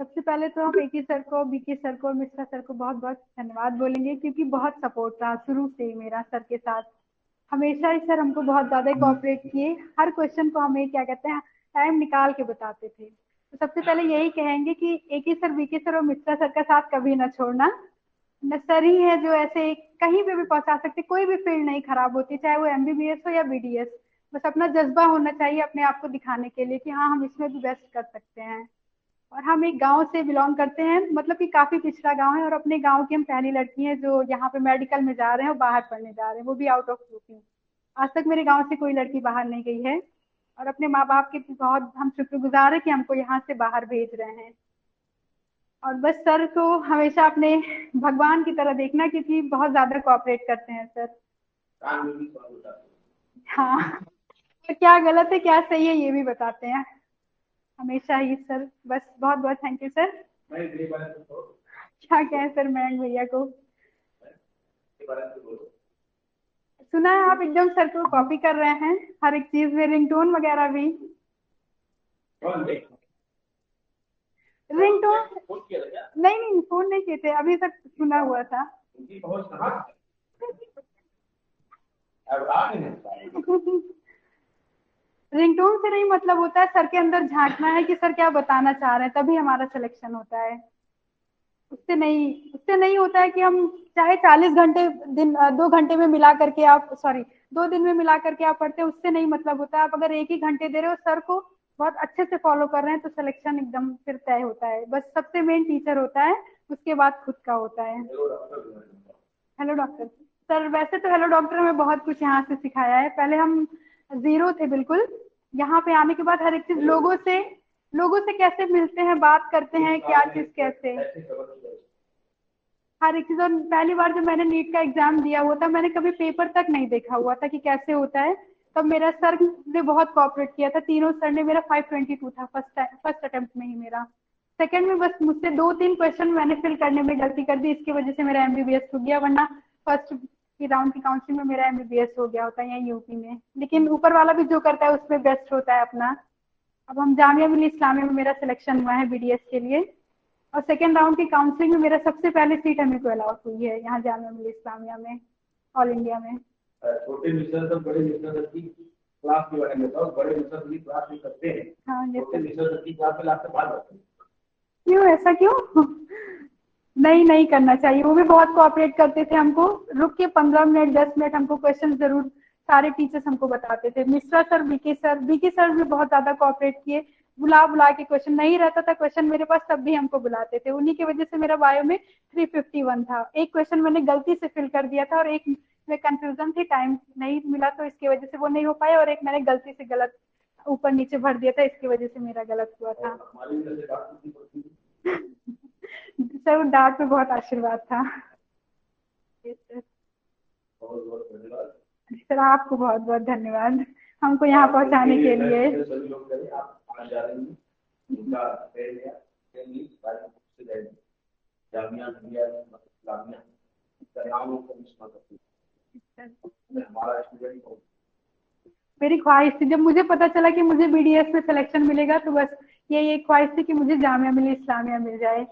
सबसे पहले तो हम एके सर को, बीके सर को, मिश्रा सर को बहुत बहुत धन्यवाद बोलेंगे, क्योंकि बहुत सपोर्ट रहा शुरू से ही मेरा सर के साथ। हमेशा ही सर हमको बहुत ज़्यादा कोऑपरेट किए, हर क्वेश्चन को हमें क्या कहते हैं टाइम निकाल के बताते थे। तो सबसे पहले यही कहेंगे कि एके सर, बीके सर और मिश्रा सर का साथ कभी ना छोड़ना। न सर ही है जो ऐसे कहीं पे भी पहुंचा सकते, कोई भी फील्ड नहीं खराब होती, चाहे वो एमबीबीएस हो या बीडीएस। बस अपना जज्बा होना चाहिए अपने आप को दिखाने के लिए कि हाँ हम इसमें भी बेस्ट कर सकते हैं। और हम एक गांव से बिलोंग करते हैं, मतलब कि काफी पिछड़ा गांव है, और अपने गांव की हम पहली लड़की हैं जो यहाँ पे मेडिकल में जा रहे हैं और बाहर पढ़ने जा रहे हैं, वो भी आउट ऑफ यूपी। आज तक मेरे गांव से कोई लड़की बाहर नहीं गई है, और अपने माँ बाप के बहुत हम शुक्रगुजार है कि हमको यहाँ से बाहर भेज रहे हैं। और बस सर को हमेशा अपने भगवान की तरह देखना, क्योंकि बहुत ज्यादा कोऑपरेट करते हैं सर। हाँ, तो क्या गलत है क्या सही है ये भी बताते हैं हमेशा ही सर। बस बहुत बहुत थैंक यू सर। क्या कहें सर मयंक भैया को। सुना है आप एकदम सर को कॉपी कर रहे हैं हर एक चीज में, रिंगटोन वगैरह भी। रिंगटोन नहीं नहीं, फोन नहीं किए थे अभी तक, सुना हुआ था। रिंगटोन से नहीं मतलब होता है, सर के अंदर झांकना है कि सर क्या बताना चाह रहे हैं, तभी हमारा सिलेक्शन होता है। उससे नहीं होता है कि हम चाहे 40 घंटे दिन 2 घंटे में मिला करके आप, सॉरी 2 दिन में मिला करके आप पढ़ते हैं, उससे नहीं मतलब होता है। आप अगर एक ही घंटे दे रहे हो, सर को बहुत अच्छे से फॉलो कर रहे हैं, तो सिलेक्शन एकदम फिर तय होता है। बस सबसे मेन टीचर होता है, उसके बाद खुद का होता है। हेलो डॉक्टर सर, वैसे तो हेलो डॉक्टर में बहुत कुछ यहाँ से सिखाया है। पहले हम जीरो थे बिल्कुल, यहाँ पे आने के बाद हर एक चीज लोगों से कैसे मिलते हैं, बात करते हैं, क्या चीज कैसे, हर एक चीज। और पहली बार जब मैंने नीट का एग्जाम दिया हुआ था, मैंने कभी पेपर तक नहीं देखा हुआ था कि कैसे होता है। तब मेरा सर ने बहुत कोऑपरेट किया था, तीनों सर ने। मेरा 522 था फर्स्ट अटेम्प्ट में ही मेरा। सेकंड में बस मुझसे 2-3 क्वेश्चन मैंने फिल करने में गलती कर दी, इसकी वजह से मेरा एमबीबीएस हो गया, वरना फर्स्ट की राउंड की काउंसलिंग में मेरा एमबीबीएस हो गया होता है यहाँ यूपी में। लेकिन ऊपर वाला भी जो करता है उसमें बेस्ट होता है अपना। अब हम जामिया मिल्लिया इस्लामिया में मेरा सिलेक्शन हुआ है बीडीएस के लिए, और सेकेंड राउंड की काउंसलिंग में मेरा सबसे पहले सीट हमें को अलाउट हुई है यहाँ जामिया मिल्लिया इस्लामिया में, ऑल इंडिया में। छोटे मिस्टर तक बड़े मिस्टर तक की क्लास के बारे में बताओ। बड़े मिस्टर की क्लास में करते हैं, हाँ छोटे मिस्टर तक की क्लास में लास्ट बात करते हैं। क्यों, ऐसा क्यों? नहीं नहीं करना चाहिए, वो भी बहुत कोऑपरेट करते थे हमको। रुक के 15 मिनट 10 मिनट हमको क्वेश्चन जरूर, सारे टीचर्स हमको बताते थे। मिश्रा सर, बीके सर भी बहुत ज्यादा कोऑपरेट किए, बुला बुला के क्वेश्चन, नहीं रहता था क्वेश्चन मेरे पास तब भी हमको बुलाते थे। उन्हीं की वजह से मेरा बायो में 351 था। एक क्वेश्चन मैंने गलती से फिल कर दिया था, और एक में कंफ्यूजन थी, टाइम नहीं मिला तो इसकी वजह से वो नहीं हो पाया, और एक मैंने गलती से गलत ऊपर नीचे भर दिया था, इसकी वजह से मेरा गलत हुआ था। सर डांट में बहुत आशीर्वाद था। सर आपको बहुत बहुत धन्यवाद हमको यहाँ पहुँचाने के लिए। मेरी ख्वाहिश थी, जब मुझे पता चला कि मुझे बीडीएस में सिलेक्शन मिलेगा, तो बस यही एक ख्वाहिश थी कि मुझे जामिया मिल्लिया इस्लामिया मिल जाए।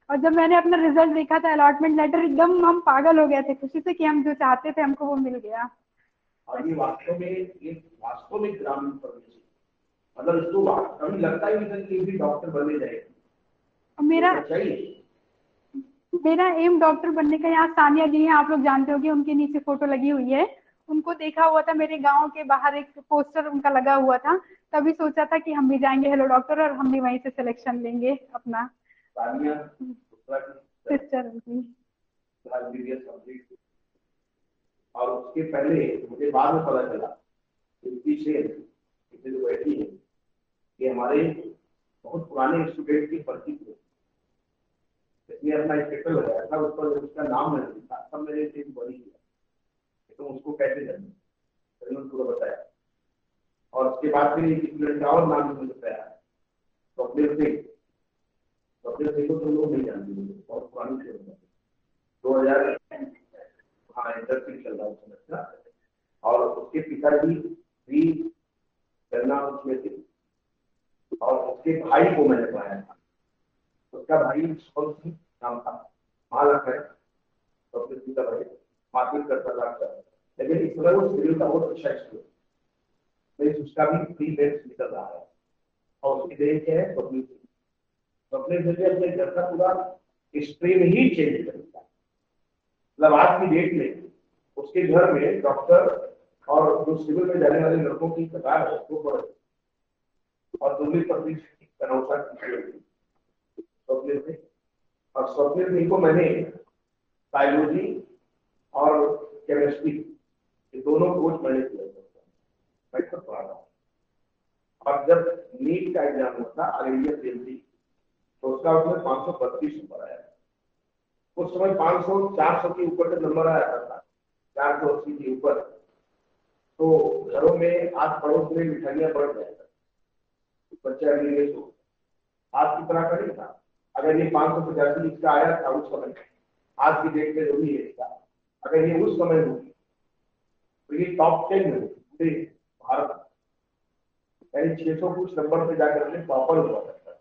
और जब मैंने अपना रिजल्ट देखा था, अलॉटमेंट लेटर, एकदम हम पागल हो गए थे खुशी से कि हम जो चाहते थे हमको वो मिल गया। और ये वास्तव में ग्रामीण प्रदेश, मतलब इसको कभी लगता ही नहीं था कि भी डॉक्टर बने जाएगा। मेरा एम डॉक्टर बनने का। यहाँ सानिया जी हैं, आप लोग जानते होंगे, उनके नीचे फोटो लगी हुई है। उनको देखा हुआ था मेरे गांव के बाहर, एक पोस्टर उनका लगा हुआ था, तभी सोचा था कि हम भी जाएंगे हेलो डॉक्टर, और हम भी वहीं से सिलेक्शन लेंगे अपना। सिस्टर उनकी। और उसके पहले मुझे बाद में पता चला जो बैठी है कि हमारे बहुत पुराने स्टूडेंट की भर्ती थी, इसलिए अपना स्पेशल लगाया था, उस पर उसका नाम नहीं लिखा, तब मैंने इसे बड़ी किया तो उसको कैसे जाने, मैंने उनको बताया। और उसके बाद फिर एक स्टूडेंट का और नाम मुझे बताया, स्वप्निल सिंह को तो लोग नहीं जानते, बहुत पुरानी से 2000 हाँ इंटरफील चल रहा है उसमें। और उसके पिताजी भी करना उसमें थे, और उसके भाई को मैंने पाया था, उसका भाई नाम था, मालक है, तो अपने पिता भाई मार्केट करता था, लेकिन इस समय वो सिविल का बहुत अच्छा स्टूडेंट, उसका भी प्री बेस्ट निकल रहा है और उसकी देन क्या है स्वप्निल सिंह। स्वप्निल सिंह ने अपने घर का पूरा स्ट्रीम ही चेंज कर दिया। मतलब आज की डेट में उसके घर में डॉक्टर और जो सिविल में जाने वाले लड़कों की कतार है वो बढ़ गई और दूसरी प्रतिशत स्वप्निल सिंह। और स्वप्निल सिंह को मैंने बायोलॉजी और केमिस्ट्री ये दोनों कोर्स मैंने किया मैं खुद पढ़ा रहा हूँ। और जब नीट का एग्जाम हुआ था ऑल इंडिया पीएमसी, तो उसका उसमें 532 नंबर आया। उस समय 500-400 के ऊपर का नंबर आया था, 480 के ऊपर। तो घरों में आज पड़ोस में मिठाइयां बढ़ जाए, बच्चे अगले तो आज की तरह का नहीं था। अगर ये 585 इसका आया था उस समय, आज की डेट में जो भी है इसका, अगर ये उस समय होगी तो ये टॉप 10 में पूरे भारत, यानी 600 कुछ नंबर पे जाकर के टॉपर हुआ करता है।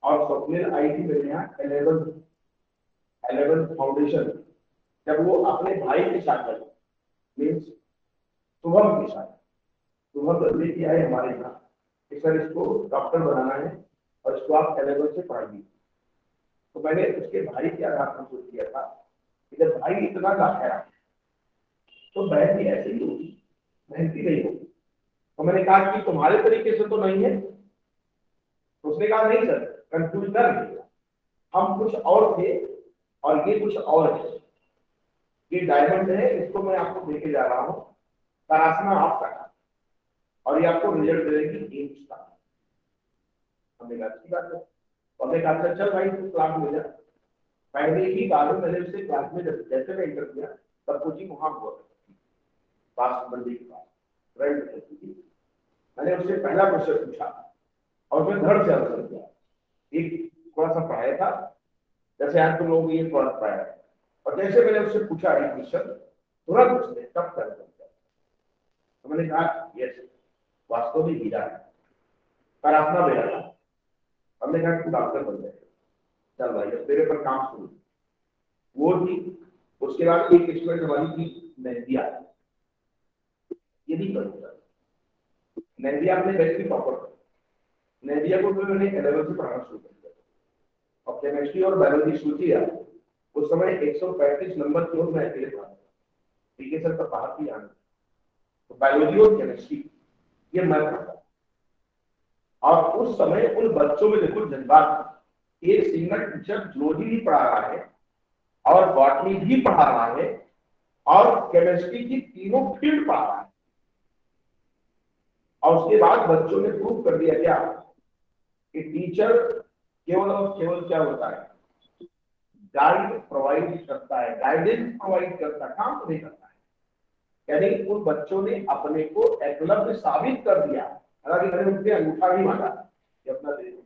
और स्वप्निल आई थी मेरे यहाँ 11th फाउंडेशन, जब वो अपने भाई के साथ आई, मीन्स शुभम के साथ, शुभम लेके आए हमारे यहाँ कि सर इसको डॉक्टर बनाना है और इसको आप 11th से पढ़ाइए। तो मैंने उसके भाई के आधार पर सोच किया था कि जब भाई इतना लाया तो बहन भी ऐसे ही होगी, मेहनती नहीं होगी। तो मैंने कहा कि तुम्हारे तरीके से तो नहीं है। तो उसने कहा नहीं सर, कंफ्यूज ना रहिएगा, हम कुछ और थे और ये कुछ और है। ये डायमंड है, इसको मैं आपको देके जा रहा हूँ, तराशना आपका है और ये आपको रिजल्ट देगी एम्स का। हमने कहा अच्छी बात है। हमने कहा चल भाई तू क्लास में जा। पहले ही बार मैंने उससे क्लास में जैसे मैं इंटर किया तब कोचिंग वहां हुआ पास मंडी के पास राइट। मैंने उससे पहला क्वेश्चन पूछा और उसने धड़ से आंसर दिया। एक थोड़ा सा पढ़ाया था जैसे आज तुम लोग ये थोड़ा पढ़ाया, और जैसे मैंने उससे पूछा एक क्वेश्चन तुरंत उसने तब कर दिया। तो मैंने कहा यस वास्तव में हीरा है, पर अपना मेरा था। हमने कहा तू डॉक्टर बन जाए, चल भाई अब तेरे पर काम शुरू। वो थी। उसके बाद एक स्टूडेंट हमारी थी नैदिया, ये भी करूंगा। नैदिया अपने बैच की टॉपर, नैदिया को फिर मैंने 11th से पढ़ाना शुरू कर दिया और केमिस्ट्री और बायोलॉजी सोची है। उस समय 135 नंबर की मैं अकेले था, ठीक है सर तो बाहर भी आना, तो बायोलॉजी और केमिस्ट्री ये मैं पढ़ा। और उस समय उन बच्चों में देखो जज्बात, एक सिंगल टीचर जूलॉजी भी पढ़ा रहा है और बॉटनी भी पढ़ा रहा है और केमिस्ट्री की तीनों फील्ड पढ़ा रहा है। और उसके बाद बच्चों ने प्रूव कर दिया क्या कि टीचर केवल और केवल क्या होता है, गाइड प्रोवाइड करता है, गाइडेंस प्रोवाइड करता है, काम तो नहीं करता है। यानी उन बच्चों ने अपने को एकलव्य साबित कर दिया, हालांकि मैंने उनके अंगूठा नहीं मांगा कि अपना दे दो,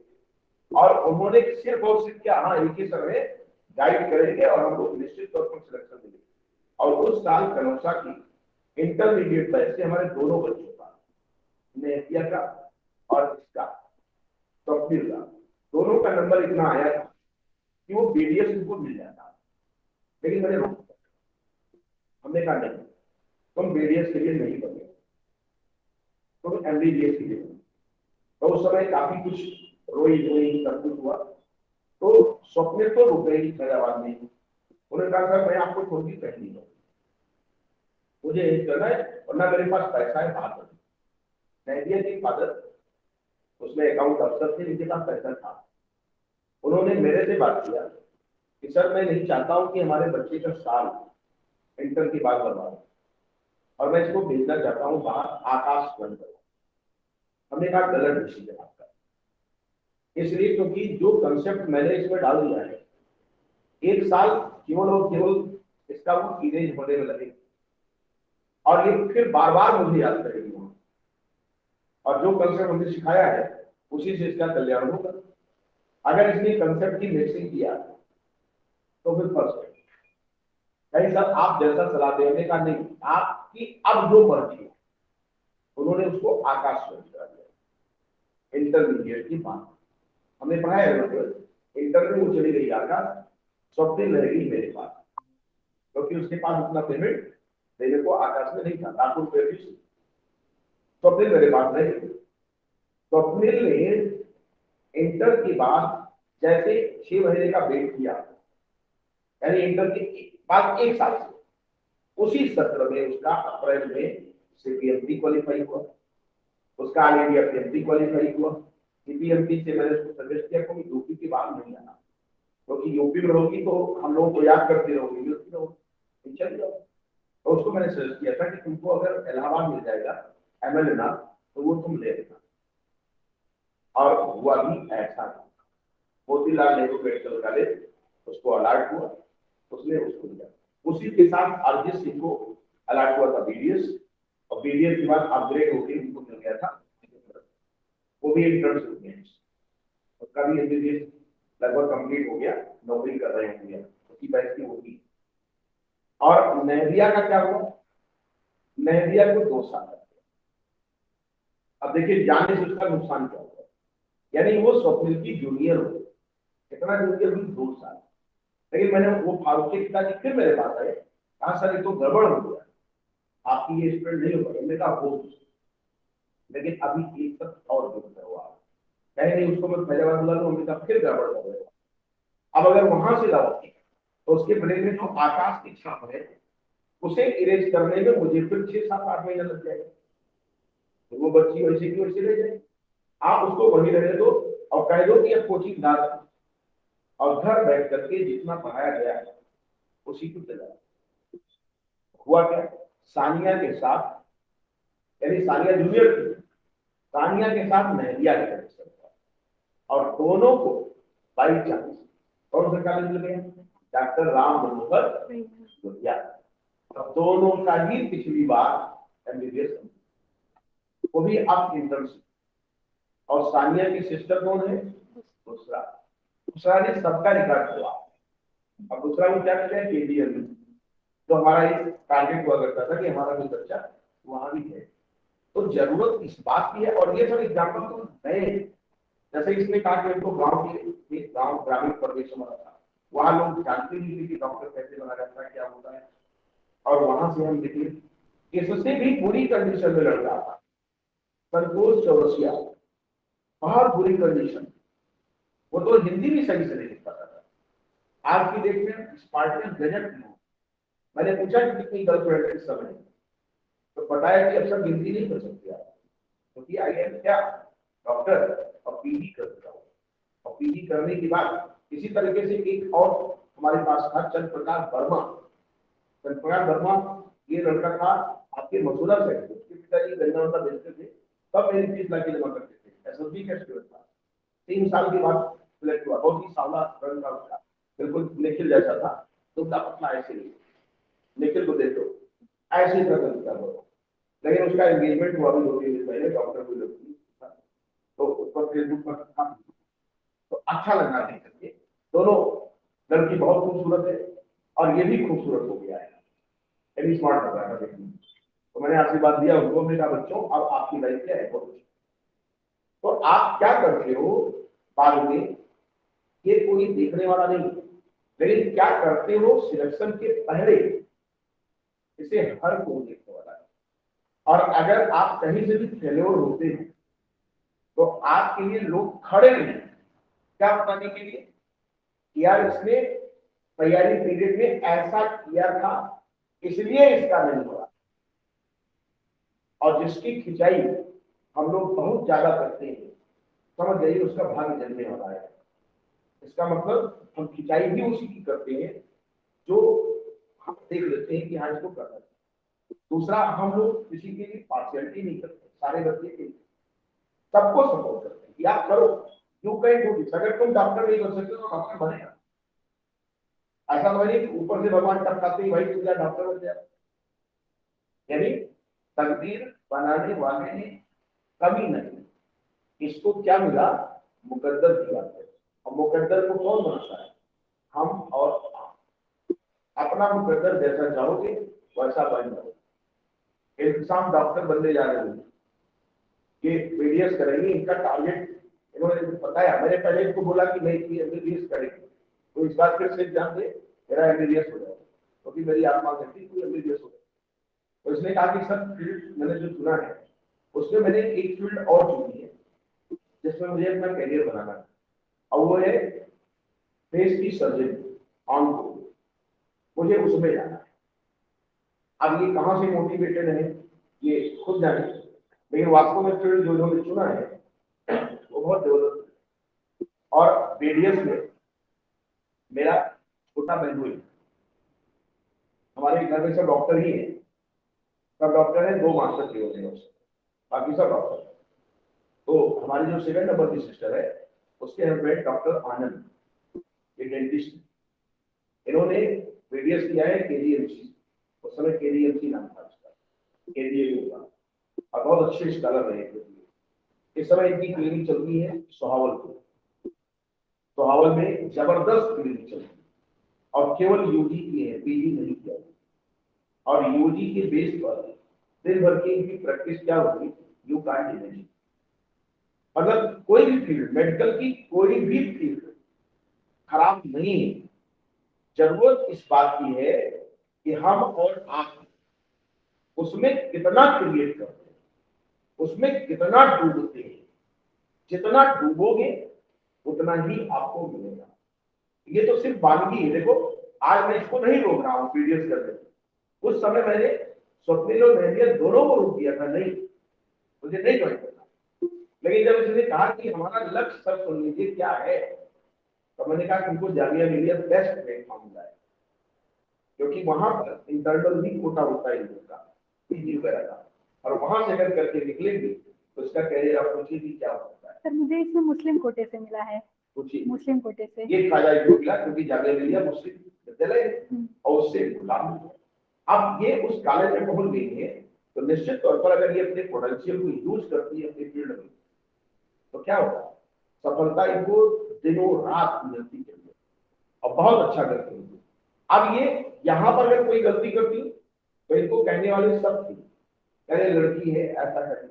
और उन्होंने सिर्फ और सिर्फ क्या हाँ एक ही समय गाइड करेंगे और हम लोग निश्चित तौर पर सिलेक्शन देंगे। और उस साल कनौसा की इंटरमीडिएट बैच से हमारे दोनों बच्चों का, नेहिया का और इसका स्वप्निल का, दोनों का नंबर इतना आया था कि वो बीडीएस उनको मिल जाता। लेकिन मैंने रोक दिया, हमने कहा नहीं तुम बीडीएस के लिए नहीं बने, तुम एमबीबीएस के लिए बने। तो उस समय काफी कुछ रोई रोई सब कुछ हुआ। तो स्वप्निल तो रुक गई फैजाबाद में। उन्होंने कहा सर मैं आपको छोड़ दी पहली हूँ, मुझे यही करना है वरना मेरे पास पैसा है बाहर। नैदिया की फादर उसमें अकाउंट अफसर थे, जिनके पास पैसा था। उन्होंने मेरे से बात किया कि सर मैं नहीं चाहता हूं कि हमारे बच्चे का साल इंटर के बाद बर्बाद और मैं इसको भेजना चाहता हूं बाहर आकाश बंद करो। हमने कहा गलत डिसीजन आपका, इसलिए क्योंकि जो कंसेप्ट मैंने इसमें डाल दिया है एक साल केवल और केवल इसका वो इरेज होने में लगेगा और ये फिर बार बार मुझे याद करेगी वहां, और जो कंसेप्ट हमने सिखाया है उसी से इसका कल्याण होगा। अगर इसने कंसेप्ट की मिक्सिंग किया तो फिर फर्स्ट है कहीं सर आप जैसा सलाह देने का नहीं, आपकी अब जो मर्जी है। उन्होंने उसको आकाश में करा दिया इंटरमीडिएट की बात। हमने पढ़ा है इंटरव्यू वो चली गई आकाश, स्वप्निल रहेगी मेरे पास, क्योंकि उसके पास उतना पेमेंट देने को आकाश में नहीं था, लाखों रुपए भी। स्वप्निल मेरे पास रहेगी। स्वप्निल ने इंटर के बाद जैसे 6 महीने का वेट किया, यानी इंटर के बाद 1 साल से, उसी सत्र में उसका अप्रैल में सीपीएमटी क्वालिफाई हुआ, उसका ऑल इंडिया पीएमटी क्वालिफाई हुआ। सीपीएमटी से मैंने उसको सजेस्ट किया कि यूपी के बाद नहीं आना, क्योंकि तो यूपी में होगी तो हम लोगों को याद करते रहोगे, चल जाओ। तो उसको मैंने सजेस्ट किया था कि तुमको अगर इलाहाबाद मिल जाएगा एमएलए ना, तो वो तुम ले लेना, और हुआ भी ऐसा। मोतीलाल नेहरू मेडिकल कॉलेज उसको अलॉट हुआ, उसने उसको दिया। उसी के साथ अरिजीत सिंह को अलॉट हुआ था बीडीएस, और बीडीएस के बाद अपग्रेड होकर उनको मिल गया था, वो भी इंटर्न हो गया, उसका भी एमबीबीएस लगभग कंप्लीट हो गया, नौकरी कर रहे होंगे, उसकी बैच की होगी। और नहदिया का क्या हुआ? नहदिया को 2 साल लग गया। अब देखिए जाने से उसका नुकसान क्या हुआ, यानी वो स्वप्निल की जूनियर हो, कितना जूनियर हुई? 2 साल। लेकिन मैंने वो फारूक के पिताजी फिर मेरे पास आए, कहा सर ये तो गड़बड़ हो गया, आपकी ये स्टूडेंट नहीं हो पाएगा। मैंने कहा हो, लेकिन अभी एक तक और जो हुआ कहीं नहीं, उसको मैं फैजाबाद बुला लूँ, हमने कहा फिर गड़बड़ हो गया। अब अगर वहां से लाओगे तो उसके ब्रेन में जो आकाश की छाप है उसे इरेज करने में मुझे फिर 6, 7, 8 महीना लग जाएगा, तो वो बच्ची वैसे की वैसे रह जाएगी। आप उसको वहीं रहने दो और कह दो कि अब कोचिंग ना, और घर बैठ करके जितना पढ़ाया गया है उसी को चला। हुआ क्या? सानिया के साथ, यानी सानिया जूनियर थी, सानिया के साथ नहदिया के कनेक्शन था, और दोनों को बाई चांस कौन सा कॉलेज मिल गया? डॉक्टर राम मनोहर लोहिया। अब दोनों का ही पिछली बार एमबीबीएस, वो भी अब इंटर्नशिप। और सानिया की सिस्टर कौन है? दूसरा। दूसरा ने सबका रिकॉर्ड हुआ। अब दूसरा को क्या कहते हैं? केजीएम, तो हमारा एक टारगेट हुआ करता था कि हमारा भी बच्चा वहां भी है। तो जरूरत इस बात की है, और ये सब एग्जाम्पल तो नए, जैसे इसने कहा कि उनको गांव ग्रामीण परिवेश में था, वहां लोग जानते नहीं थे कि डॉक्टर कैसे बना जाता है, क्या होता है, और वहां से हम निकले। इससे भी बुरी कंडीशन में लड़ रहा था संतोष चौरसिया, बहुत बुरी कंडीशन, वो तो हिंदी भी सही से नहीं लिख पाता था। आज की डेट में स्पार्टन गजट में, मैंने पूछा कि कितनी गर्लफ्रेंड इस समय, तो बताया कि अब सब हिंदी नहीं कर सकते आप, क्योंकि आई एम क्या डॉक्टर और पीजी कर रहा हूँ, और पीजी करने के बाद इसी तरीके से एक और हमारे पास था चंद्रप्रकाश वर्मा। चंद्रप्रकाश वर्मा ये लड़का था आपके मसूरा से, उसके पिताजी गंगा बेचते थे, तब मेरी फीस लाके जमा करते थे, एसएसबी का स्टूडेंट था। 3 साल के बाद सिलेक्ट हुआ, बहुत ही सावला रंग का उसका, बिल्कुल निखिल जैसा था, तो पतला ऐसे ही, निखिल को देखो ऐसे ही दिखता था। लेकिन उसका एंगेजमेंट हुआ भी 2-3 दिन पहले, डॉक्टर को लड़की, तो उस पर फेसबुक पर था, तो अच्छा लगा देख करके। दोनों लड़की बहुत खूबसूरत है और ये भी खूबसूरत हो गया है, ये भी स्मार्ट लग रहा था देखने में। तो मैंने आशीर्वाद दिया उनको, मैंने कहा बच्चों अब आपकी लाइफ क्या है, तो आप क्या करते हो बाद में ये कोई देखने वाला नहीं, लेकिन क्या करते हो सिलेक्शन के पहले, इसे हर कोई देखने वाला है। और अगर आप कहीं से भी फेल्योर होते हैं तो आपके लिए लोग खड़े नहीं, क्या बताने के लिए, यार इसने तैयारी पीरियड में ऐसा किया था इसलिए इसका नहीं हुआ। और जिसकी खिंचाई हम लोग बहुत ज्यादा करते हैं, समझ जाइए उसका भाग्य जलने वाला है। इसका मतलब हम खिंचाई भी उसी की करते हैं जो हम देख लेते हैं कि हाँ इसको करना है। दूसरा, हम लोग किसी के लिए पार्शियलिटी नहीं करते, सारे बच्चे के सबको सपोर्ट करते हैं कि आप करो, यू कैन डू दिस। अगर तुम डॉक्टर नहीं बन सकते तो डॉक्टर बनेगा, ऐसा नहीं कि ऊपर से भगवान टपकाते ही भाई तू क्या डॉक्टर बन जाए। यानी तकदीर बनाने वाले ने कभी नहीं, इसको क्या मिला, मुकद्दर की बात है। और मुकद्दर को कौन बनाता है? हम और आप। अपना मुकद्दर जैसा चाहोगे वैसा बन जाओ। इंसान डॉक्टर बनने जा रहे हैं, ये पीडीएस करेंगे, इनका टारगेट इन्होंने बताया, मैंने पहले इनको बोला कि नहीं एमबीबीएस करेंगे तो इस बार फिर से एग्जाम दे, मेरा एमबीबीएस हो जाए, क्योंकि मेरी आत्मा कहती है कोई एमबीबीएस हो जाए। तो इसने कहा कि सर फील्ड मैंने जो चुना है उसमें मैंने एक फील्ड और चुनी है जिसमें मुझे अपना करियर बनाना है, और वो है फेस की सर्जरी ऑन को, मुझे उसमें जाना है। अब ये कहाँ से मोटिवेटेड है ये खुद जाने, लेकिन वास्तव में फील्ड जो इन्होंने चुना है वो बहुत जबरदस्त है। और बीडीएस में मेरा छोटा बहन हुई, हमारे घर में सब डॉक्टर ही है, सब डॉक्टर है, 2 मास्टर किए हुए हैं उससे, बाकी सब डॉक्टर। तो हमारी जो सेकंड नंबर की सिस्टर है उसके हस्बैंड डॉक्टर आनंद, ये डेंटिस्ट, इन्होंने बीडीएस किया है केजीएमसी, उस समय केजीएमसी नाम था उसका, केजीएमसी का, और बहुत अच्छे स्कॉलर रहे थे। इस समय इनकी क्लिनिक चल रही है सोहावल को, सोहावल में जबरदस्त क्लिनिक चल रही है, और केवल यूजी की है, पीजी नहीं किया, और यूजी के बेस पर दिन भर की इनकी प्रैक्टिस क्या होगी, यू कांट इमेजिन। मतलब कोई भी फील्ड, मेडिकल की कोई भी फील्ड खराब नहीं है, जरूरत इस बात की है कि हम और आप उसमें कितना क्रिएट करते हैं, उसमें कितना डूबते हैं। जितना डूबोगे उतना ही आपको मिलेगा। ये तो सिर्फ वानगी है। देखो आज मैं इसको नहीं रोक रहा हूँ वीडियोस करने से, उस समय मैंने स्वप्निल और मेहदिया दोनों को रोक दिया था, नहीं मुझे नहीं ज्वाइन करना, लेकिन जब इसने कहा कि हमारा लक्ष्य सब सुन लीजिए क्या है, तो मैंने कहा कि उनको जामिया मिलिया बेस्ट प्लेटफॉर्म मिला है, क्योंकि वहां पर इंटरनल भी कोटा होता है इनका पीजी वगैरह का, और वहां से अगर करके निकलेंगे तो इसका कैरियर आप सोचिए कि क्या होता है। सर मुझे इसमें मुस्लिम कोटे से मिला है, मुस्लिम कोटे से ये फायदा इसको मिला क्योंकि जामिया मिलिया मुस्लिम विद्यालय है और उससे गुलाम है। अब ये उस कॉलेज में पहुंच गई है तो निश्चित तौर पर अगर ये अपने पोटेंशियल को यूज करती है अपने फील्ड में तो क्या होगा, सफलता इनको दिनों रात मिलती है और बहुत अच्छा करती है। अब ये यहाँ पर अगर कोई गलती करती तो इनको कहने वाले सब थे, अरे लड़की है ऐसा करती,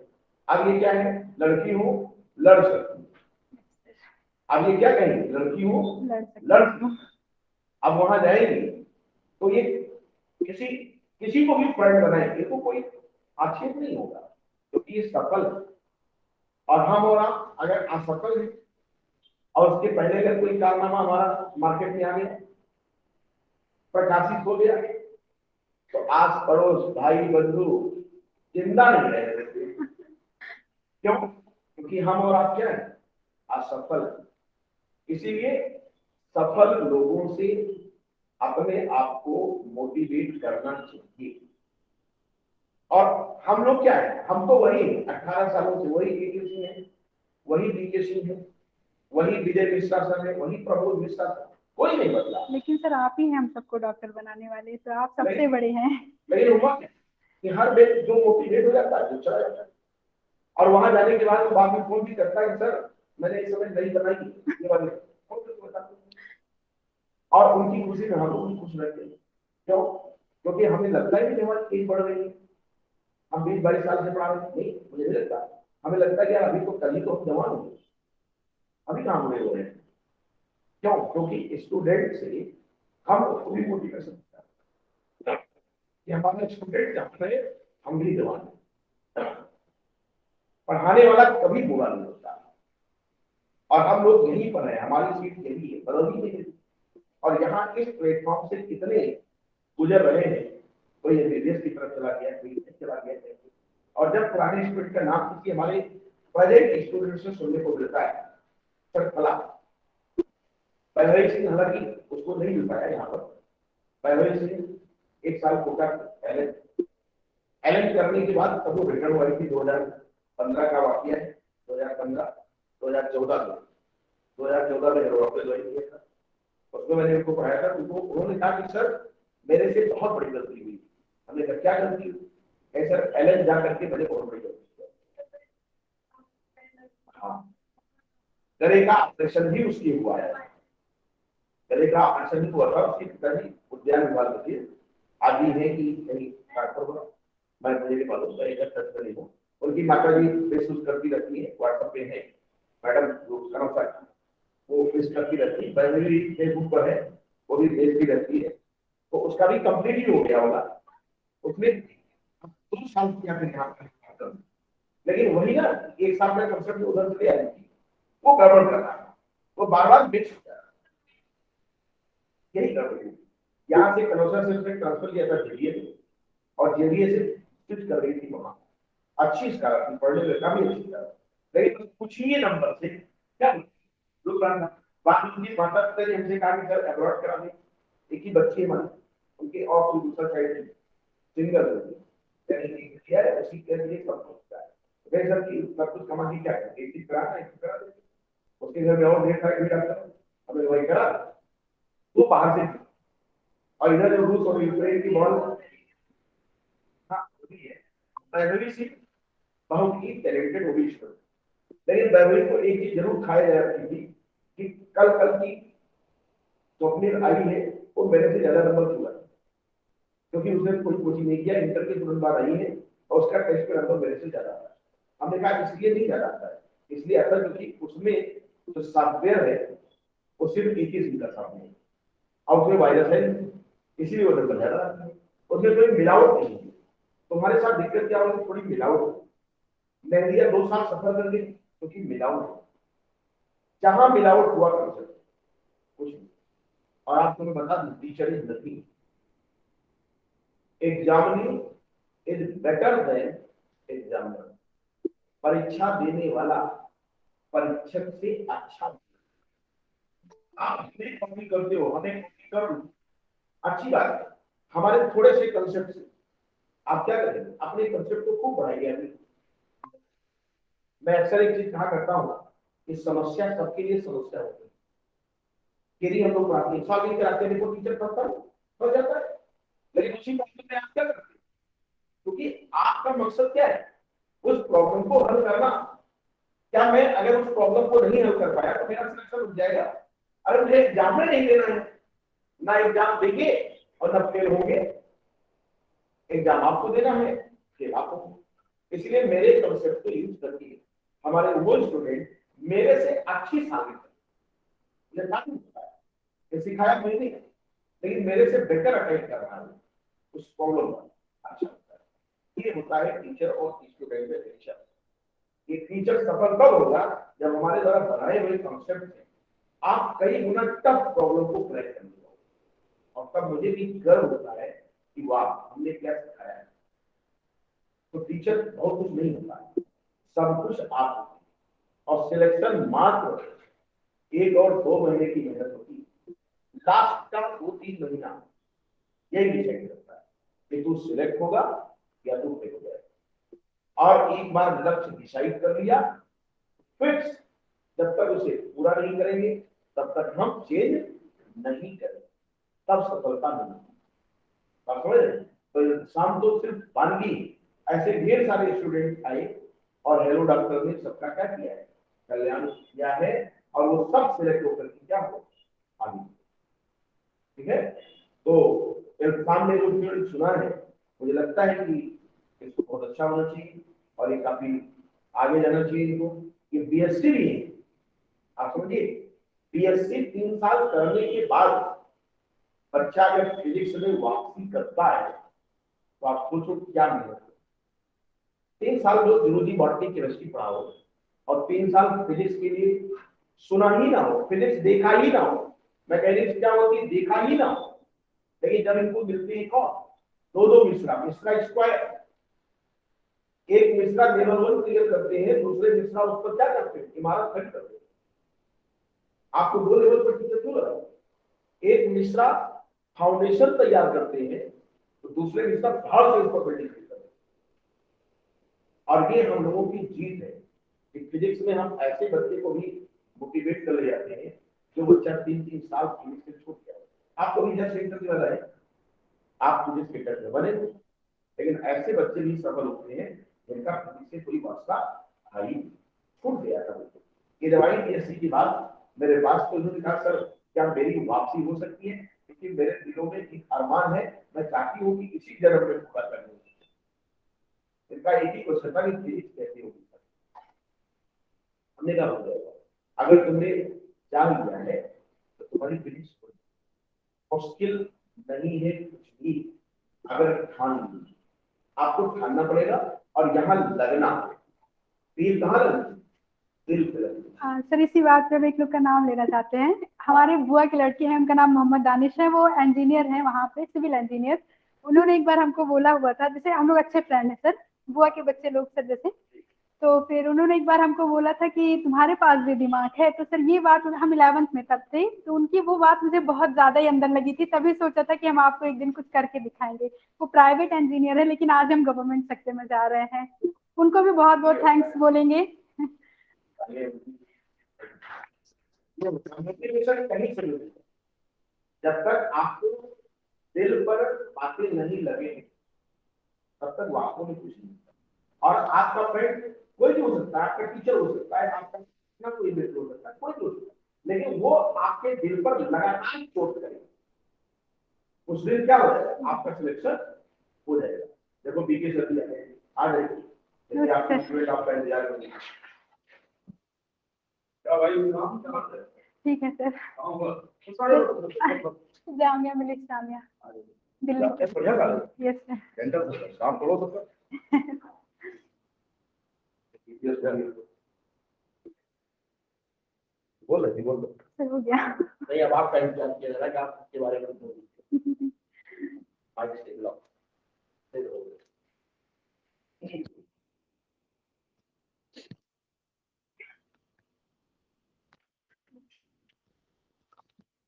अब ये क्या है, लड़की हूँ लड़ सकती हूँ, अब ये क्या कहेंगे, लड़की हूँ लड़ सकती हूँ। अब वहां जाएंगे तो ये किसी को भी फ्रेंड बनाएंगे तो कोई आक्षेप नहीं होगा, क्योंकि ये सफल है। और हम और आप अगर असफल है और उसके पहले अगर कोई कारनामा हमारा मार्केट में आ गया, प्रकाशित हो गया, तो आस पड़ोस भाई बंधु जिंदा नहीं रह सकते। क्यों? क्योंकि हम और आप क्या है, असफल है। इसीलिए सफल लोगों से अपने आप को मोटिवेट करना चाहिए। और हम लोग क्या है, हम तो वही 18 सालों से वही एकेसी है, वही बीकेसी है, वही विजय मिश्रा सर है, वही प्रमोद मिश्रा सर, कोई नहीं बदला। लेकिन सर आप ही हैं हम सबको डॉक्टर बनाने वाले, तो आप सबसे बड़े हैं। लेकिन हुआ क्या कि हर व्यक्ति जो मोटिवेट हो जाता है वो चला जाता है, और वहां जाने के बाद बाद में फोन भी करता है सर मैंने इस समय नहीं बनाई ये वाली, और उनकी खुशी में हम लोग भी खुश रहते हैं। क्यों? क्योंकि हमें लगता है कि हमारी एज बढ़ रही है, हम 20-22 साल से पढ़ा रहे नहीं, मुझे नहीं लगता, हमें लगता है कि यार अभी तो कल ही तो हम जवान होंगे, अभी कहाँ बुरे हो रहे हैं। क्यों? क्योंकि स्टूडेंट से हम पूरी मोटिवेशन होता है कि हमारे स्टूडेंट जवान है, हम भी जवान है। पढ़ाने वाला कभी बुरा नहीं होता, और हम लोग यहीं पर है, हमारी सीट यही है, बदौली में है। और यहाँ इस प्लेटफॉर्म से कितने गुजर रहे हैं, कोई एमबीबीएस की तरफ चला गया, कोई चला गया, और जब पुराने स्टूडेंट का नाम किसी हमारे प्रेजेंट स्टूडेंट से सुनने को मिलता है सर फला वैभव सिंह, हालांकि उसको नहीं मिल पाया यहाँ पर, वैभव सिंह 1 साल कोटा एलएन करने के बाद तब वो रिटर्न हुई थी, 2015 का वाकया है, 2014 में यूरोप में ज्वाइन किया था, उसमें मैंने उनको पढ़ाया था। उन्होंने कहा कि सर मेरे से बहुत बड़ी गलती हुई। हमने कहा क्या गलती हुई? सर एलएन जा करके मैंने बहुत बड़ी गलती की। हाँ, गले का ऑपरेशन भी उसकी हुआ है, गले का ऑपरेशन भी हुआ था, उसकी पिताजी उद्यान विभाग में थे, आदि है कि कहीं ट्रांसफर हुआ, मैं मुझे नहीं मालूम, मैं एक नहीं हूँ। उनकी माता जी फेसबुक करती रहती है, व्हाट्सएप पे है, मैडम जो कनौसा वो फेस करती रहती है, प्राइमरी फेसबुक पर है, वो भी भेजती रहती है, तो उसका भी कंप्लीट ही हो गया होगा। उसमें 2 साल किया फिर यहाँ पर, लेकिन वही ना एक साल में कंसेप्ट उधर से ले आई थी, वो गड़बड़ कर रहा है, वो बार बार मिक्स हो रहा है, यही गड़बड़ है। यहाँ से कनौसा से उसने ट्रांसफर किया था जेडीए में, और जेडीए से स्विच कर रही थी वहां, अच्छी स्कॉलर थी, पढ़ने में काफी अच्छी स्कॉलर, लेकिन कुछ ही नंबर से क्या लोग बात उनकी माता पिता ने हमसे कहा कि सर अब्रॉड करा दें, एक ही बच्ची है हमारी, उनके और दूसरा साइड सिंगल यानी किया है, उसी के लिए सब होता है। वैसे सर की सब कुछ कमा के क्या है, एक चीज करा दे, उसके घर में और ढेर सारे भी डॉक्टर, हमें वही करा तो बाहर से, और इधर जो रूस और यूक्रेन की बॉल, हाँ वही है, प्राइमरी से बहुत ही टैलेंटेड होगी स्टूडेंट, लेकिन प्राइमरी को एक चीज जरूर खाया जा रही थी कि कल की स्वप्निल आई है वो मेरे से ज्यादा नंबर चुका है, क्योंकि उसने कोई कोचिंग नहीं किया, इंटर के तुरंत बाद आई है और उसका टेस्ट का नंबर मेरे से ज्यादा आता है। हमने कहा इसलिए नहीं ज्यादा आता है, इसलिए आता है क्योंकि उसमें जो सॉफ्टवेयर है वो सिर्फ एक ही सिम का सॉफ्टवेयर है, और उसमें वायरस है, इसीलिए वो नंबर ज्यादा आता है, उसमें कोई मिलावट नहीं है। तुम्हारे साथ दिक्कत क्या होगी, थोड़ी मिलावट हो, मेहंदिया 2 साल सफर कर गई क्योंकि मिलावट, जहां मिलावट हुआ कर कुछ नहीं। और आपको मैं बता दूं, teacher is nothing, examining is better than examiner, परीक्षा देने वाला परीक्षक से अच्छा। आप हमें कॉपी करते हो, हमें कॉपी कर लो, अच्छी बात है, हमारे थोड़े से कंसेप्ट से आप क्या करेंगे, अपने कंसेप्ट को खूब बढ़ाइए। मैं अक्सर एक चीज कहा करता हूँ कि समस्या सबके लिए समस्या होती है, यदि हम लोग पढ़ाते हैं सॉल्व नहीं कराते हैं, देखो टीचर पढ़ता हो जाता है, लेकिन उसी प्रॉब्लम में आप क्या करते हैं, क्योंकि आपका मकसद क्या है, उस प्रॉब्लम को हल करना। क्या मैं अगर उस प्रॉब्लम को नहीं हल कर पाया तो मेरा सिलेक्शन रुक जाएगा? अरे मुझे एग्जाम में नहीं देना है, ना एग्जाम देंगे और ना फेल होंगे, एग्जाम आपको देना है, फेल आपको, इसलिए मेरे कंसेप्ट को यूज करके हमारे वो स्टूडेंट मेरे से अच्छी साबित है, सिखाया मैंने नहीं, लेकिन मेरे से बेटर अटेंड कर रहा है उस प्रॉब्लम का, अच्छा होता है। ये होता है टीचर और स्टूडेंट में रिलेशन। ये टीचर सफल तब होगा जब हमारे द्वारा बनाए हुए कॉन्सेप्ट से आप कई गुना टफ प्रॉब्लम को क्रैक कर लो, और तब मुझे भी गर्व होता है कि वाह हमने क्या सिखाया है। तो टीचर बहुत कुछ नहीं होता है, सब कुछ आप होते हैं, और सिलेक्शन मात्र 1 और 2 महीने की मेहनत होती है, लास्ट का 2-3 महीना यही डिसाइड करता है कि तू सिलेक्ट होगा या तू फेल हो जाएगा। और एक बार लक्ष्य डिसाइड कर लिया, फिक्स, जब तक उसे पूरा नहीं करेंगे तब तक हम चेंज नहीं करेंगे, तब सफलता मिलेगी। तो शाम तो सिर्फ वानगी, ऐसे ढेर सारे स्टूडेंट आए और हेलो डॉक्टर ने सबका क्या किया है, कल्याण किया है, और वो सब सिलेक्ट होकर के क्या हो आगे, ठीक है। तो इल्फान ने जो फील्ड चुना है, मुझे लगता है कि इसको बहुत अच्छा होना चाहिए और ये काफी आगे जाना चाहिए इनको। ये बीएससी भी है, आप समझिए, बीएससी 3 साल करने के बाद बच्चा अगर फिजिक्स में वापसी करता है तो आप सोचो क्या मिलेगा। 3 साल जो जूलॉजी बॉटनी केमिस्ट्री पढ़ा हो और 3 साल फिजिक्स के लिए सुना ही ना हो, फिजिक्स देखा ही ना हो, मैकेनिक्स क्या होती देखा ही ना हो, लेकिन जब इनको मिलती है कौन, दो मिश्रा, मिश्रा स्क्वायर, एक मिश्रा लेवल 1 क्लियर करते हैं, दूसरे मिश्रा उस पर क्या करते हैं, इमारत खड़ी करते हैं। आपको 2 लेवल पर टीचर क्यों लगा, एक मिश्रा फाउंडेशन तैयार करते हैं तो दूसरे मिश्रा भाव से उस पर बिल्डिंग खड़ी करते हैं। और ये हम लोगों की जीत है कि फिजिक्स में हम ऐसे बच्चे को भी मोटिवेट कर ले जाते हैं जो बच्चा 3-3 साल फिजिक्स से छूट गया। आपको भी जब सेंटर में लगा है, आप फिजिक्स के टीचर बने, लेकिन ऐसे बच्चे भी सफल होते हैं जिनका फिजिक्स से कोई वास्ता भाई छूट गया था। ये दवाई पीएससी की बात मेरे पास तो उन्होंने कहा सर क्या मेरी वापसी हो सकती है, क्योंकि मेरे दिलों में एक अरमान है, मैं चाहती हूँ कि इसी जन्म में पूरा करने। इनका एक ही क्वेश्चन था कि फिजिक्स कैसे होगी, हमने कहा हो जाएगा, अगर तुमने जान लिया है तो तुम्हारी फिजिक्स मुश्किल नहीं है कुछ भी। अगर ठान लीजिए, आपको ठानना पड़ेगा और यहाँ लगना है। तीर कहाँ लगना? दिल पे लगना। सर इसी बात पे हम एक लोग का नाम लेना चाहते हैं। हमारे बुआ की लड़की है, उनका नाम मोहम्मद दानिश है, वो इंजीनियर है वहाँ पे, सिविल इंजीनियर। उन्होंने एक बार हमको बोला हुआ था, जैसे हम लोग अच्छे फ्रेंड हैं सर, बुआ के बच्चे लोग सर जैसे। तो फिर उन्होंने एक बार हमको बोला था कि तुम्हारे पास भी दिमाग है। तो सर ये बात हम 11th में तब थे, तो उनकी वो बात मुझे बहुत ज्यादा ही अंदर लगी थी, तभी सोचा था कि हम आपको एक दिन कुछ करके दिखाएंगे। वो प्राइवेट इंजीनियर है, लेकिन आज हम गवर्नमेंट सेक्टर में जा रहे हैं। उनको भी बहुत बहुत थैंक्स बोलेंगे। मोटिवेशन कहीं से नहीं। जब तक आपको दिल पर बातें नहीं लगे तब तक वो आपको नहीं कुछ नहीं। और आपका फ्रेंड कोई भी हो सकता है, आपका टीचर हो सकता है, आपका ना कोई मित्र हो सकता है, कोई भी हो सकता है, लेकिन वो आपके दिल पर लगातार चोट करेगा। उस दिन क्या हो जाएगा? आपका सिलेक्शन हो जाएगा। देखो बीके सर भी आ जाएगी, जैसे आपका स्टूडेंट आपका इंतजार करेंगे। क्या भाई नाम क्या? ठीक है सर। जामिया मिलिक इस्लामिया दिल्ली। बढ़िया कॉलेज। Yes sir. डेंटल काम करो तो सर। बोल दो सर हो गया। नहीं, अब आपका इंतजार किया जा रहा है कि आप इसके बारे में बोलिए। आज से लो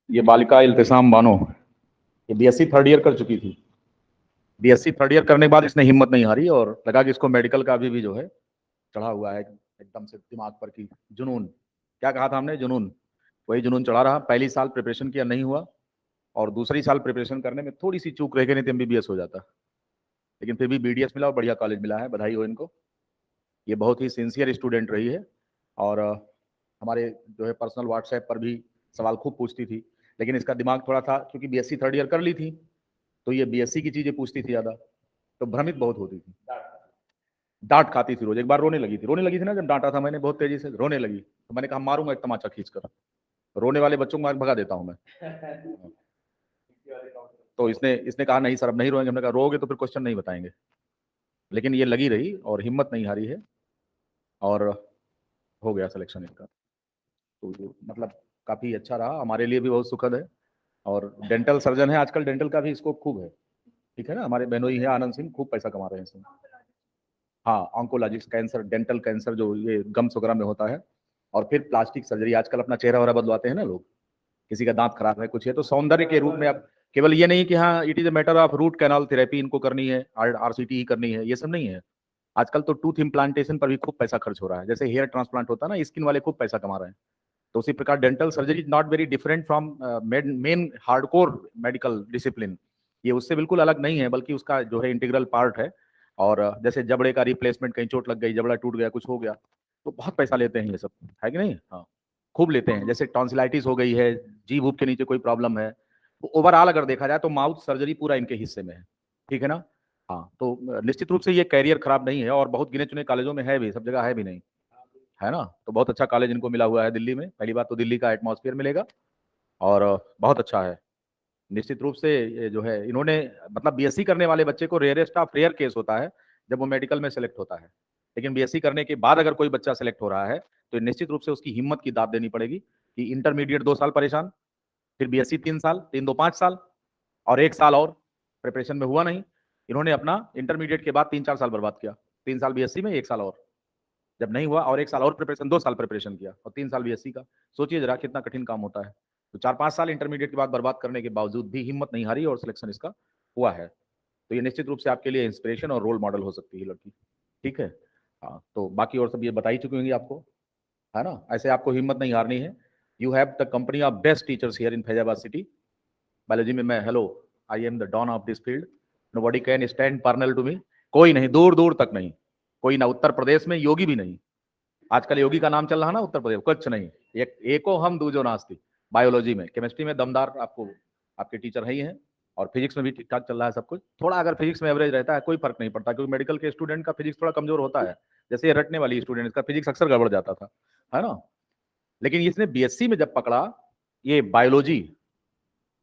ये बालिका इल्तिसाम बानो, ये बीएससी थर्ड ईयर कर चुकी थी। बीएससी थर्ड ईयर करने के बाद इसने हिम्मत नहीं हारी और लगा कि इसको मेडिकल का भी जो है चढ़ा हुआ है एकदम से दिमाग पर की जुनून। क्या कहा था हमने? जुनून। वही जुनून चढ़ा रहा। पहली साल प्रिपरेशन किया, नहीं हुआ, और दूसरी साल प्रिपरेशन करने में थोड़ी सी चूक रह गई, नहीं तो एमबीबीएस हो जाता। लेकिन फिर भी बीडीएस मिला और बढ़िया कॉलेज मिला है, बधाई हो इनको। ये बहुत ही सिंसियर स्टूडेंट रही है और हमारे जो है पर्सनल व्हाट्सएप पर भी सवाल खूब पूछती थी। लेकिन इसका दिमाग थोड़ा था, क्योंकि बीएससी थर्ड ईयर कर ली थी, तो ये बीएससी की चीजें पूछती थी ज्यादा, तो भ्रमित बहुत होती थी, डांट खाती थी रोज। एक बार रोने लगी थी ना, जब डांटा था मैंने बहुत तेजी से, रोने लगी, तो मैंने कहा मारूंगा एक तमाचा खींचकर, रोने वाले बच्चों को भगा देता हूं मैं। तो इसने इसने कहा नहीं सर अब नहीं रोएंगे। हमने कहा रोगे तो फिर क्वेश्चन नहीं बताएंगे। लेकिन ये लगी रही और हिम्मत नहीं हारी है और हो गया सिलेक्शन इसका। तो मतलब काफी अच्छा रहा, हमारे लिए भी बहुत सुखद है। और डेंटल सर्जन है आजकल, डेंटल का भी स्कोप खूब है, ठीक है ना। हमारे बहनोई है आनंद सिंह, खूब पैसा कमा रहे हैं इसमें। हाँ, ऑन्कोलॉजिस्ट, कैंसर, डेंटल कैंसर जो ये गम्स वगैरह में होता है। और फिर प्लास्टिक सर्जरी, आजकल अपना चेहरा वगैरह बदलवाते हैं ना लोग, किसी का दांत खराब है कुछ है, तो सौंदर्य के रूप में अब केवल ये नहीं कि हाँ it is a matter of root canal therapy इनको करनी है, आरसीटी ही करनी है, ये सब नहीं है। आजकल तो टूथ इम्प्लांटेशन पर भी खूब पैसा खर्च हो रहा है। जैसे हेयर ट्रांसप्लांट होता है ना, स्किन वाले खूब पैसा कमा रहे हैं। तो उसी प्रकार dental surgery is not very different from main hardcore medical discipline. ये उससे बिल्कुल अलग नहीं है, बल्कि उसका जो है इंटीग्रल पार्ट है। और जैसे जबड़े का रिप्लेसमेंट, कहीं चोट लग गई, जबड़ा टूट गया, कुछ हो गया, तो बहुत पैसा लेते हैं ये सब, है कि नहीं? हाँ, खूब लेते हैं। जैसे टॉन्सिलाइटिस हो गई है, जीभ उभ के नीचे कोई प्रॉब्लम है, तो ओवरऑल अगर देखा जाए तो माउथ सर्जरी पूरा इनके हिस्से में है, ठीक है ना। हाँ, तो निश्चित रूप से ये कैरियर खराब नहीं है, और बहुत गिने चुने कॉलेजों में है भी, सब जगह है भी नहीं, है ना। तो बहुत अच्छा कॉलेज इनको मिला हुआ है दिल्ली में। पहली बात तो दिल्ली का एटमॉस्फेयर मिलेगा, और बहुत अच्छा है। निश्चित रूप से ये जो है इन्होंने, मतलब बीएससी करने वाले बच्चे को रेयरेस्ट ऑफ रेयर केस होता है जब वो मेडिकल में सेलेक्ट होता है। लेकिन बीएससी करने के बाद अगर कोई बच्चा सेलेक्ट हो रहा है, तो निश्चित रूप से उसकी हिम्मत की दाद देनी पड़ेगी कि इंटरमीडिएट 2 साल परेशान, फिर बीएससी 3 साल, 3 2 5 साल, और 1 साल और प्रिपरेशन में हुआ नहीं। इन्होंने अपना इंटरमीडिएट के बाद 3 4 साल बर्बाद किया, 3 साल बीएससी में, 1 साल और, जब नहीं हुआ और 1 साल और प्रिपरेशन, 2 साल प्रिपरेशन किया और 3 साल बीएससी का। सोचिए जरा कितना कठिन काम होता है। तो 4 5 साल इंटरमीडिएट के बाद बर्बाद करने के बावजूद भी हिम्मत नहीं हारी और सिलेक्शन इसका हुआ है। तो ये निश्चित रूप से आपके लिए इंस्पिरेशन और रोल मॉडल हो सकती है लड़की, ठीक है। हाँ, तो बाकी और सब ये बता ही चुकी होंगी आपको, है ना। ऐसे आपको हिम्मत नहीं हारनी है। You have the company of best teachers here in Faizabad city. Biology में मैं, hello, I am the don of this field, nobody can stand parallel to me. कोई नहीं, दूर दूर तक नहीं, कोई ना, उत्तर प्रदेश में योगी भी नहीं। आजकल योगी का नाम चल रहा है ना उत्तर प्रदेश, कुछ नहीं, एक एको हम दूजो नास्ती। बायोलॉजी में, केमिस्ट्री में दमदार आपको आपके टीचर है ही हैं, और फिजिक्स में भी ठीक ठाक चल रहा है सब कुछ। थोड़ा अगर फिजिक्स में एवरेज रहता है कोई फर्क नहीं पड़ता, क्योंकि मेडिकल के स्टूडेंट का फिजिक्स थोड़ा कमजोर होता है। जैसे ये रटने वाली स्टूडेंट, इसका फिजिक्स अक्सर गड़बड़ जाता था, है ना। लेकिन इसने बीएससी में जब पकड़ा ये बायोलॉजी,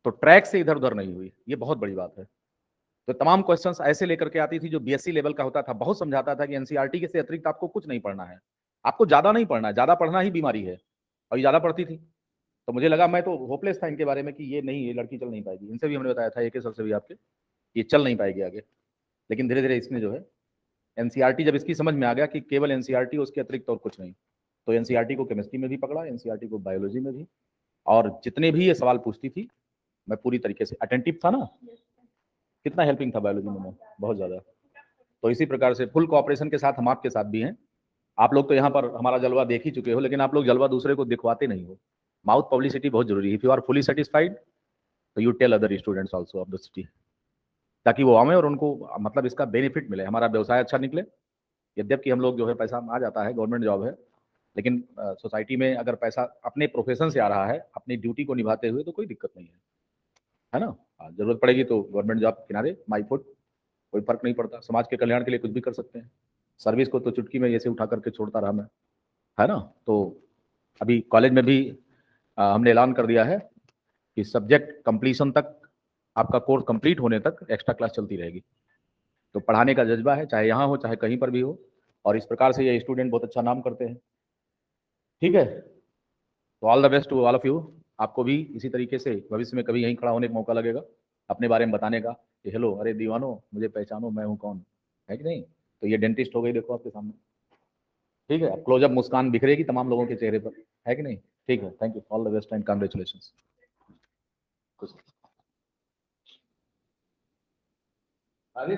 तो ट्रैक से इधर उधर नहीं हुई। ये बहुत बड़ी बात है। तो तमाम क्वेश्चंस ऐसे लेकर के आती थी जो बीएससी लेवल का होता था। बहुत समझाता था कि एनसीईआरटी के से अतिरिक्त आपको कुछ नहीं पढ़ना है, आपको ज्यादा नहीं पढ़ना है, ज्यादा पढ़ना ही बीमारी है, और ये ज्यादा पढ़ती थी। तो मुझे लगा, मैं तो होपलेस था इनके बारे में कि ये नहीं, ये लड़की चल नहीं पाएगी। इनसे भी हमने बताया था, एक सर से भी आपके, ये चल नहीं पाएगी आगे। लेकिन धीरे धीरे इसने जो है एनसीईआरटी, जब इसकी समझ में आ गया कि केवल एनसीईआरटी, उसके अतिरिक्त और कुछ नहीं, तो एनसीईआरटी को केमिस्ट्री में भी पकड़ा, एनसीईआरटी को बायोलॉजी में भी, और जितने भी ये सवाल पूछती थी मैं पूरी तरीके से अटेंटिव था ना। कितना हेल्पिंग था बायोलॉजी में मैं, बहुत ज़्यादा। तो इसी प्रकार से फुल कोऑपरेशन के साथ हम आपके साथ भी हैं। आप लोग तो यहाँ पर हमारा जलवा देख ही चुके हो, लेकिन आप लोग जलवा दूसरे को दिखवाते नहीं हो। माउथ पब्लिसिटी बहुत जरूरी है। If you are fully satisfied तो you tell other students also of the city, ताकि वो आवे और उनको मतलब इसका बेनिफिट मिले, हमारा व्यवसाय अच्छा निकले। यद्यपि हम लोग जो है पैसा आ जाता है, गवर्नमेंट जॉब है, लेकिन सोसाइटी में अगर पैसा अपने प्रोफेशन से आ रहा है, अपनी ड्यूटी को निभाते हुए, तो कोई दिक्कत नहीं है ना। जरूरत पड़ेगी तो गवर्नमेंट जॉब किनारे, माई फुट, कोई फर्क नहीं पड़ता। समाज के कल्याण के लिए कुछ भी कर सकते हैं। सर्विस को तो चुटकी में ऐसे उठा करके छोड़ता रहा मैं, है ना। तो अभी कॉलेज में भी हमने ऐलान कर दिया है कि सब्जेक्ट कंप्लीशन तक, आपका कोर्स कंप्लीट होने तक एक्स्ट्रा क्लास चलती रहेगी। तो पढ़ाने का जज्बा है, चाहे यहाँ हो चाहे कहीं पर भी हो, और इस प्रकार से ये स्टूडेंट बहुत अच्छा नाम करते हैं। ठीक है, तो all the best to all of you. आपको भी इसी तरीके से भविष्य में कभी यहीं खड़ा होने का मौका लगेगा, अपने बारे में बताने का कि हेलो, अरे दीवानो, मुझे पहचानो, मैं हूँ कौन, है कि नहीं। तो ये डेंटिस्ट हो गई, देखो आपके सामने। ठीक है, क्लोजअप मुस्कान बिखरेगी तमाम लोगों के चेहरे पर, है कि नहीं। ठीक है, thank you, all the best and congratulations. अरे